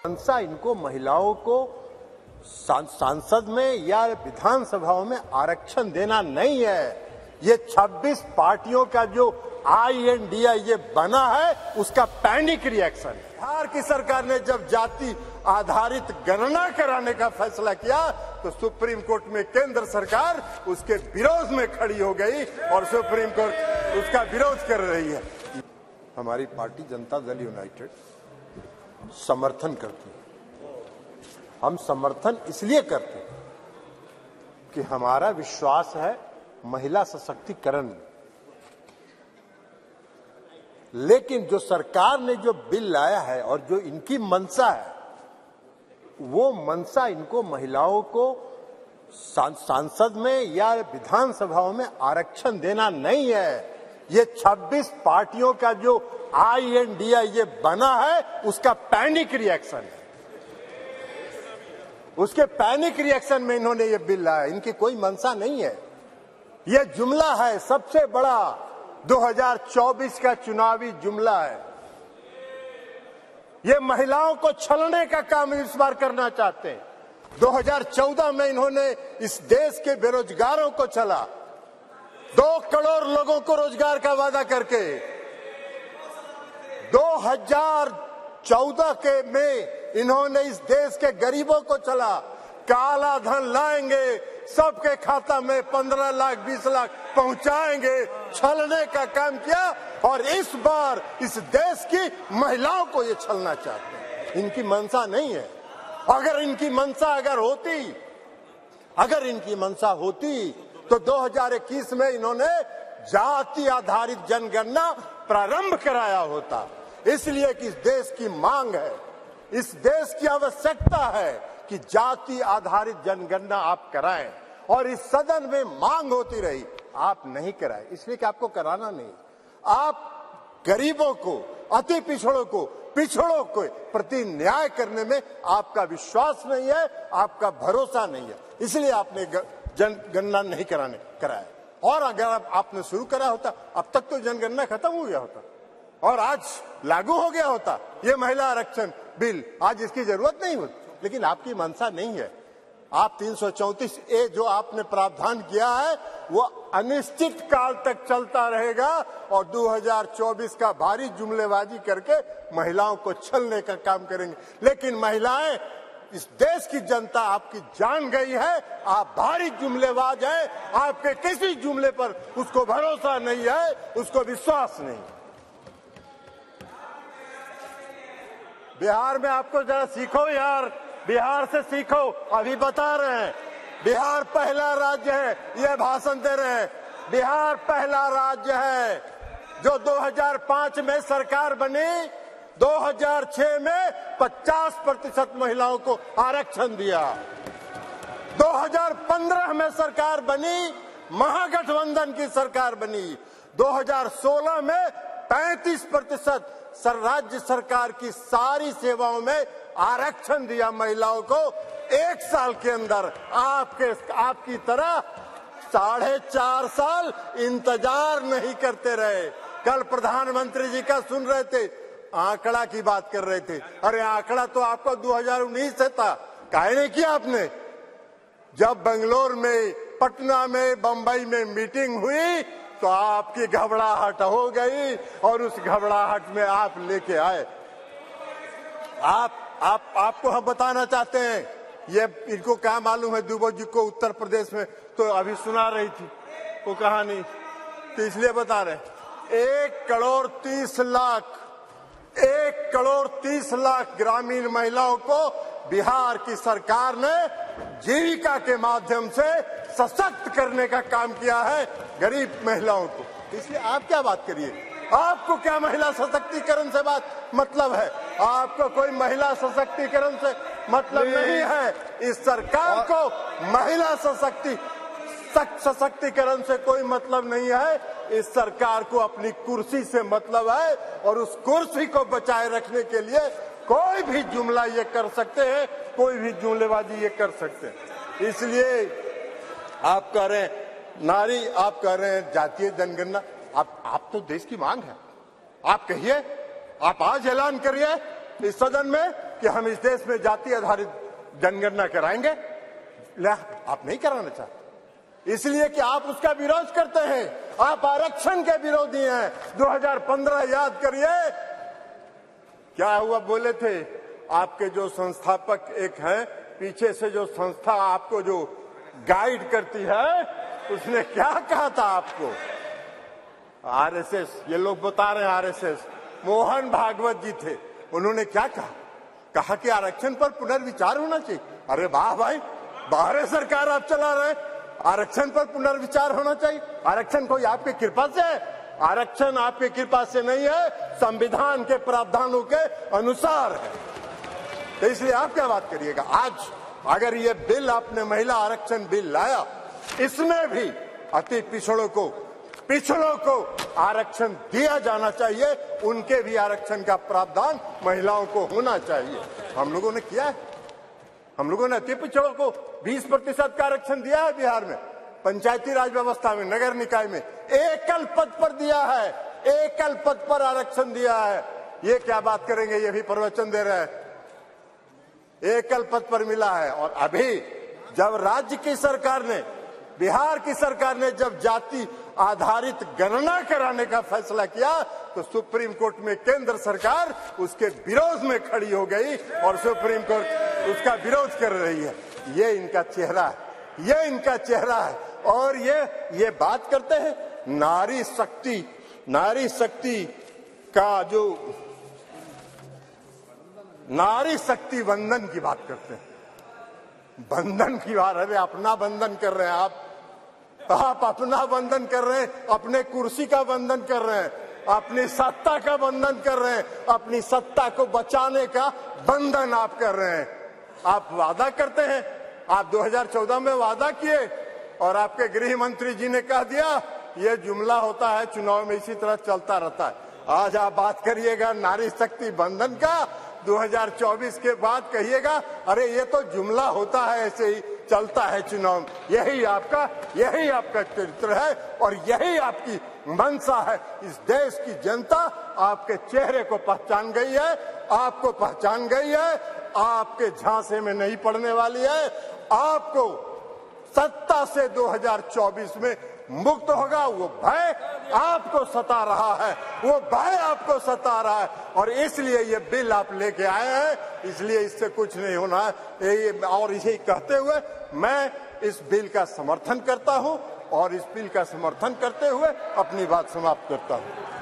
मनसा इनको महिलाओं को सांसद में या विधानसभाओं में आरक्षण देना नहीं है। ये 26 पार्टियों का जो INDI ये बना है उसका पैनिक रिएक्शन है। बिहार की सरकार ने जब जाति आधारित गणना कराने का फैसला किया तो सुप्रीम कोर्ट में केंद्र सरकार उसके विरोध में खड़ी हो गई और सुप्रीम कोर्ट उसका विरोध कर रही है। हमारी पार्टी जनता दल यूनाइटेड समर्थन करती है। हम समर्थन इसलिए करते हैं कि हमारा विश्वास है महिला सशक्तिकरण में। लेकिन जो सरकार ने जो बिल लाया है और जो इनकी मंशा है वो मंशा इनको महिलाओं को सांसद में या विधानसभाओं में आरक्षण देना नहीं है। ये 26 पार्टियों का जो INDI ये बना है उसका पैनिक रिएक्शन है। उसके पैनिक रिएक्शन में इन्होंने ये बिल लाया। इनकी कोई मंशा नहीं है। ये जुमला है, सबसे बड़ा 2024 का चुनावी जुमला है। ये महिलाओं को छलने का काम इस बार करना चाहते हैं। 2014 में इन्होंने इस देश के बेरोजगारों को छला, 2 करोड़ लोगों को रोजगार का वादा करके 2014 के में इन्होंने इस देश के गरीबों को छला, काला धन लाएंगे, सबके खाता में 15 लाख 20 लाख पहुंचाएंगे, छलने का काम किया। और इस बार इस देश की महिलाओं को ये छलना चाहते हैं। इनकी मंशा नहीं है। अगर इनकी मंशा होती तो 2021 में इन्होंने जाति आधारित जनगणना प्रारंभ कराया होता। इसलिए कि इस देश की मांग है, इस देश की आवश्यकता है कि जाति आधारित जनगणना आप कराएं। और इस सदन में मांग होती रही, आप नहीं कराए, इसलिए कि आपको कराना नहीं। आप गरीबों को, अति पिछड़ों को प्रति न्याय करने में आपका विश्वास नहीं है, आपका भरोसा नहीं है, इसलिए आपने जनगणना नहीं कराया। और अगर आपने शुरू करा होता अब तक तो जनगणना खत्म हो गया होता और आज लागू हो गया होता ये महिला आरक्षण बिल। आज इसकी जरूरत नहीं होती, लेकिन आपकी मंशा नहीं है। आप 334A जो आपने प्रावधान किया है वो अनिश्चित काल तक चलता रहेगा और 2024 का भारी जुमलेबाजी करके महिलाओं को छलने का काम करेंगे। लेकिन महिलाएं, इस देश की जनता आपकी जान गई है, आप भारी जुमलेबाज हैं। आपके किसी जुमले पर उसको भरोसा नहीं है, उसको विश्वास नहीं। बिहार में आपको जरा सीखो यार, बिहार से सीखो। अभी बता रहे हैं बिहार पहला राज्य है, ये भाषण दे रहे हैं। बिहार पहला राज्य है जो 2005 में सरकार बनी, 2006 में 50% महिलाओं को आरक्षण दिया। 2015 में सरकार बनी, महागठबंधन की सरकार बनी। 2016 में 35% राज्य सरकार की सारी सेवाओं में आरक्षण दिया महिलाओं को। 1 साल के अंदर आपकी तरह 4.5 साल इंतजार नहीं करते रहे। कल प्रधानमंत्री जी का सुन रहे थे, आंकड़ा की बात कर रहे थे। अरे आंकड़ा तो आपका 2019 से था, काहे नहीं किया आपने? जब बेंगलोर में, पटना में, बंबई में मीटिंग हुई तो आपकी घबराहट हो गई और उस घबराहट में आप लेके आए। आपको हम बताना चाहते हैं, ये इनको क्या मालूम है दुबे जी को उत्तर प्रदेश में तो अभी सुना रही थी वो कहानी, तो इसलिए बता रहे 1 करोड़ 30 लाख ग्रामीण महिलाओं को बिहार की सरकार ने जीविका के माध्यम से सशक्त करने का काम किया है, गरीब महिलाओं को। इसलिए आप क्या बात करिए, आपको क्या महिला सशक्तिकरण से बात मतलब है? आपको कोई महिला सशक्तिकरण से मतलब नहीं है। इस सरकार को महिला सशक्तिकरण से कोई मतलब नहीं है। इस सरकार को अपनी कुर्सी से मतलब है और उस कुर्सी को बचाए रखने के लिए कोई भी जुमला ये कर सकते हैं, कोई भी जुमलेबाजी ये कर सकते हैं। इसलिए आप कह रहे हैं नारी, आप कह रहे हैं जातीय जनगणना, आप तो देश की मांग है, आप कहिए, आप आज ऐलान करिए इस सदन में कि हम इस देश में जाति आधारित जनगणना कराएंगे? आप नहीं कराना चाहते, इसलिए कि आप उसका विरोध करते हैं। आप आरक्षण के विरोधी हैं। 2015 याद करिए क्या हुआ, बोले थे आपके जो संस्थापक एक हैं, पीछे से जो संस्था आपको जो गाइड करती है, उसने क्या कहा था आपको? आरएसएस, ये लोग बता रहे हैं आरएसएस, मोहन भागवत जी थे, उन्होंने क्या कहा कि आरक्षण पर पुनर्विचार होना चाहिए। अरे वाह भाई, बाहर सरकार आप चला रहे हैं, आरक्षण पर पुनर्विचार होना चाहिए। आरक्षण कोई आपकी कृपा से है? आरक्षण आपकी कृपा से नहीं है, संविधान के प्रावधानों के अनुसार है। तो इसलिए आप क्या बात करिएगा? आज अगर ये बिल आपने महिला आरक्षण बिल लाया, इसमें भी अति पिछड़ों को आरक्षण दिया जाना चाहिए, उनके भी आरक्षण का प्रावधान महिलाओं को होना चाहिए। हम लोगों ने किया है, हम लोगों ने अति पिछड़ों को 20% का आरक्षण दिया है बिहार में, पंचायती राज व्यवस्था में, नगर निकाय में एकल पद पर दिया है, एकल पद पर आरक्षण दिया है। ये क्या बात करेंगे, ये भी प्रवचन दे रहे हैं, एकल पद पर मिला है। और अभी जब राज्य की सरकार ने, बिहार की सरकार ने जब जाति आधारित गणना कराने का फैसला किया, तो सुप्रीम कोर्ट में केंद्र सरकार उसके विरोध में खड़ी हो गई और सुप्रीम कोर्ट उसका विरोध कर रही है। ये इनका चेहरा है, ये इनका चेहरा है। और ये बात करते हैं नारी शक्ति का जो नारी शक्ति वंदन की बात करते हैं, बंधन की बात। अरे अपना बंधन कर रहे हैं आप अपना बंधन कर रहे हैं, अपने कुर्सी का बंधन कर रहे हैं, अपनी सत्ता का बंधन कर रहे हैं, अपनी सत्ता को बचाने का बंधन आप कर रहे हैं। आप वादा करते हैं, आप 2014 में वादा किए और आपके गृह मंत्री जी ने कह दिया ये जुमला होता है, चुनाव में इसी तरह चलता रहता है। आज आप बात करिएगा नारी शक्ति बंधन का, 2024 के बाद कहिएगा अरे ये तो जुमला होता है, ऐसे ही चलता है चुनाव। यही आपका चरित्र है और यही आपकी मंशा है। इस देश की जनता आपके चेहरे को पहचान गई है, आपको पहचान गई है, आपके झांसे में नहीं पड़ने वाली है। आपको सत्ता से 2024 में मुक्त होगा। वो भय आपको सता रहा है, वो भय आपको सता रहा है और इसलिए ये बिल आप लेके आए हैं, इसलिए इससे कुछ नहीं होना है। और इसे कहते हुए मैं इस बिल का समर्थन करता हूं और इस बिल का समर्थन करते हुए अपनी बात समाप्त करता हूं।